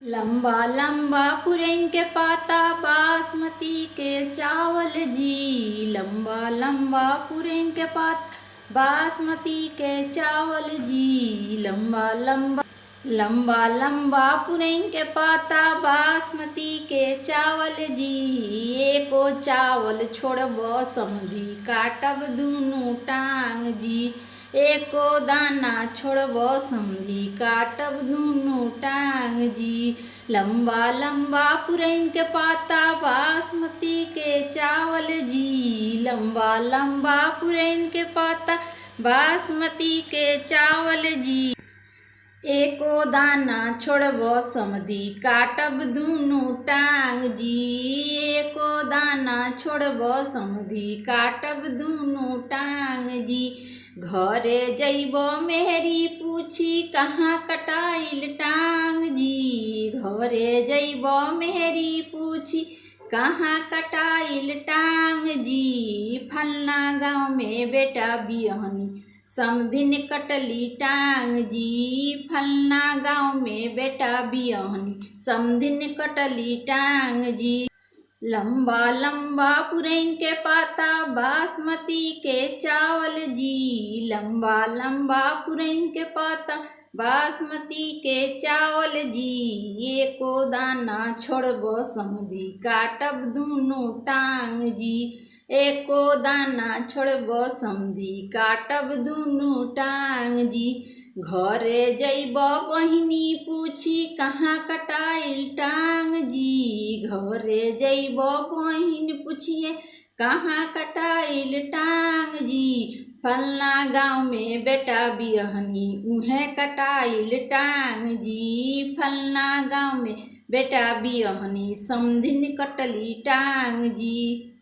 लंबा लंबा पुरैन के पाता बासमती के चावल जी। लंबा लंबा पुरैन के पाता बासमती के चावल जी। लंबा लंबा लंबा लंबा पुरैन के पाता बासमती के चावल जी। एको चावल छोड़बो समझी काटब दुनू टांग जी। एको दाना छोड़बो समझी काटब दुनू टांग जी। लंबा लंबा पुरैन के पाता बासमती के चावल जी। लंबा लंबा पुरैन के पाता बासमती के चावल जी। एको दाना छोड़बो समधी काटब दुनू टांग जी। एको दाना छोड़बो समधी काटब दुनू टांग जी। घरे जइबो मेहरी पूछी कहाँ कटाइल टांग जी। घरे जइबो मेहरी पूछी कहाँ कटाइल टांग जी। फलना गाँव में बेटा बियहनी समधिन कटली टांग जी। फलना गाँव में बेटा बियहनी समधिन कटली टांग जी। लंबा लंबा पुरैन के पाता बासमती के चावल जी। लंबा लंबा पुरैन के पाता बासमती के चावल जी। एको दाना छोड़बो समधी काटब दुनू टांग जी। एको दाना छोड़बो समधी काटब दुनू टांग जी। घरे जइबो बहिनी पूछी कहाँ कटाइल टांग जी। घरे जइबो बहिन पूछिए कहाँ कटाइल टांग जी। फलना गाँव में बेटा बियहनी उहें कटाइल टांग जी। फलना गाँव में बेटा बियहनी समधिन कटली टांग जी।